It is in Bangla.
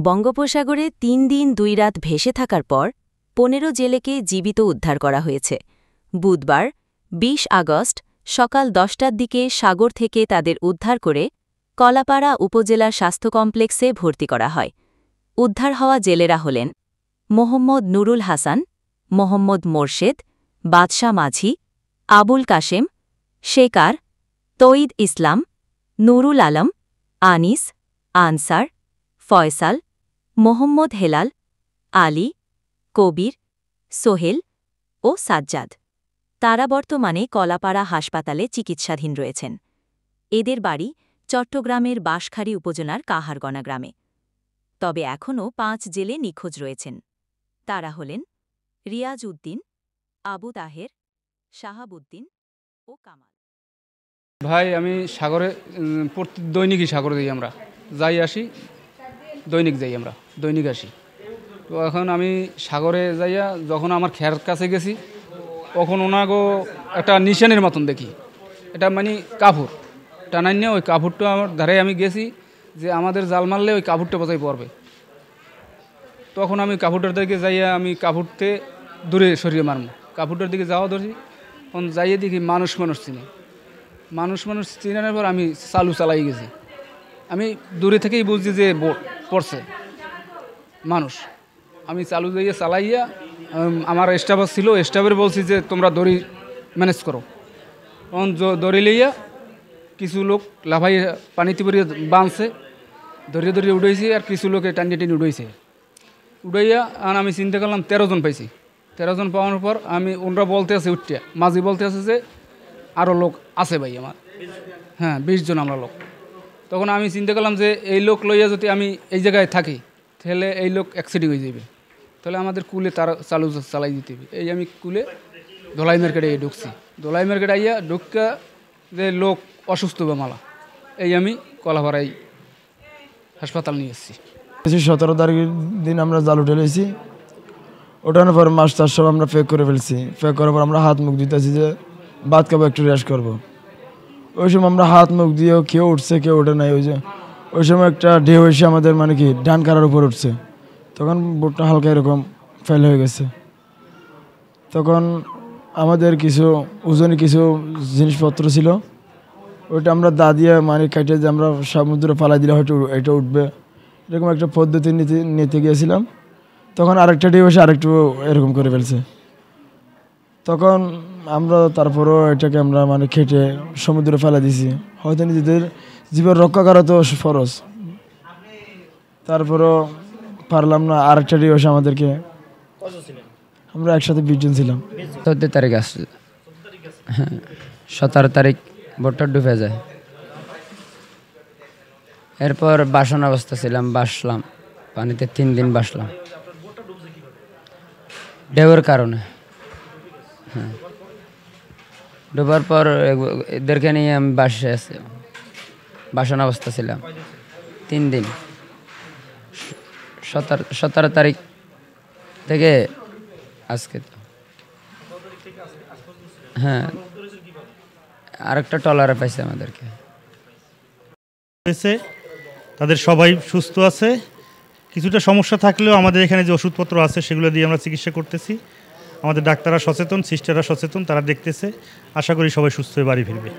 বঙ্গোপসাগরে ৩ দিন ২ রাত ভেসে থাকার পর ১৫ জেলেকে জীবিত উদ্ধার করা হয়েছে। বুধবার ২০ আগস্ট সকাল ১০টার দিকে সাগর থেকে তাদের উদ্ধার করে কলাপাড়া উপজেলার স্বাস্থ্য কমপ্লেক্সে ভর্তি করা হয়। উদ্ধার হওয়া জেলেরা হলেন মোহাম্মদ নুরুল হাসান, মোহাম্মদ মোরশেদ, বাদশা মাঝি, আবুল কাশেম, শেকার, তঈদ ইসলাম, নুরুল আলম, আনিস, আনসার, ফয়সাল, মোহাম্মদ হেলাল, আলী, কবির, সোহেল ও সাজ্জাদ। তারা বর্তমানে কলাপাড়া হাসপাতালে চিকিৎসাধীন রয়েছেন। এদের বাড়ি চট্টগ্রামের বাঁশখালী উপজেলার কাহারগণা গ্রামে। তবে এখনও ৫ জেলে নিখোঁজ রয়েছেন। তারা হলেন রিয়াজ উদ্দিন, আবু তাহের, শাহাবুদ্দিন ও কামাল। ভাই আমি সাগরে দৈনিকই সাগরে যাই, আমরা যাই আসি, দৈনিক যাই, আমরা দৈনিক আসি। তো এখন আমি সাগরে যাইয়া যখন আমার খেয়ার কাছে গেছি, তখন ওনাগো একটা নিশানের মতন দেখি, এটা মানে কাপড় টানাই নিয়ে ওই কাপড়টা আমার ধারে আমি গেছি যে আমাদের জাল মারলে ওই কাপড়টা বাজাই পড়বে। তখন আমি কাপড়টার দিকে যাইয়া আমি কাপড়তে দূরে সরিয়ে মারব, কাপড়টার দিকে যাওয়া ধরছি। তখন যাইয়ে দেখি মানুষ চিনি, মানুষ চিনানোর পর আমি চালাই গেছি। আমি দূরে থেকেই বুঝছি যে বোট পড়ছে মানুষ। আমি যাইয়া চালাইয়া আমার স্টাফ ছিল, স্টাফের বলছি যে তোমরা দড়ি ম্যানেজ করো। তখন দড়ি লইয়া কিছু লোক লাফাইয়া পানিতে পড়িয়ে বাঁধছে, ধরিয়ে উঠাইছে, আর কিছু লোকে টানিয়ে উঠাইছে। উঠাইয়া আর আমি চিন্তা করলাম ১৩ জন পাইছি। ১৩ জন পাওয়ার পর আমি ওনরা বলতে আছে উঠতে, মাঝি বলতে আছে যে আরও লোক আছে ভাই আমার, হ্যাঁ ২০ জন আমরা লোক। তখন আমি চিন্তা করলাম যে এই লোক লইয়া যদি আমি এই জায়গায় থাকি তাহলে এই লোক অ্যাক্সিডেন্ট হয়ে যাবে, তাহলে আমাদের কুলে তার চালাই দিতে হবে। এই আমি কুলে ধলাই মার্কেটে ঢুকছি। ধলাই মার্কেট আইয়া ঢুকা যে লোক অসুস্থ বেমালা, এই আমি কলাপাড়ায় হাসপাতাল নিয়ে এসেছি। 17 তারিখের দিন আমরা জাল উঠে ফেলেছি। ওঠানোর পর মাছ টাছ সব আমরা প্যাক করে ফেলছি। প্যাক করার পর আমরা হাত মুখ দিতেছি যে ভাত খাবো, একটু রেস্ট করবো। ওই সময় আমরা হাত মুখ দিয়েও কেউ উঠছে কেউ ওঠে নাই। ওই সময় একটা ঢেউ এসে আমাদের মানে কি ডান কারার উপর উঠছে। তখন বোটটা হালকা এরকম ফেল হয়ে গেছে। তখন আমাদের কিছু ওজনে কিছু জিনিসপত্র ছিল, ওইটা আমরা দা দিয়ে মানে কেটে যে আমরা সমুদ্রে ফালাই দিলে হয়তো এটা উঠবে, এরকম একটা পদ্ধতি নিতে গিয়েছিলাম। তখন আরেকটা ঢেউ এসে আরেকটু এরকম করে ফেলছে। তখন আমরা তারপরও এটাকে আমরা মানে খেটে সমুদ্রে ফেলা দিছি, হয়তো নিজেদের জীবন রক্ষা করা তো ফরজ। তারপরও পারলাম না, আরেকটা ঢেউ এসে আমাদেরকে, আমরা একসাথে 20 জন ছিলাম। 14 তারিখ আসছে, হ্যাঁ 17 তারিখ বোটটা ডুবে যায়। এরপর বাসন অবস্থা ছিলাম, বাসলাম পানিতে 3 দিন বাসলাম ঢেউয়ের কারণে। হ্যাঁ ডুবার পর এদেরকে নিয়ে আমি বাসে আছি, বাসন অবস্থা ছিলাম 3 দিন। 17 তারিখ থেকে আজকে, হ্যাঁ আরেকটা ট্রলারে পাইছে আমাদেরকে। তাদের সবাই সুস্থ আছে। কিছুটা সমস্যা থাকলেও আমাদের এখানে যে ওষুধপত্র আছে সেগুলো দিয়ে আমরা চিকিৎসা করতেছি। আমাদের ডাক্তাররা সচেতন, সিস্টাররা সচেতন, তারা দেখতেছে। আশা করি সবাই সুস্থ হয়ে বাড়ি ফিরবে।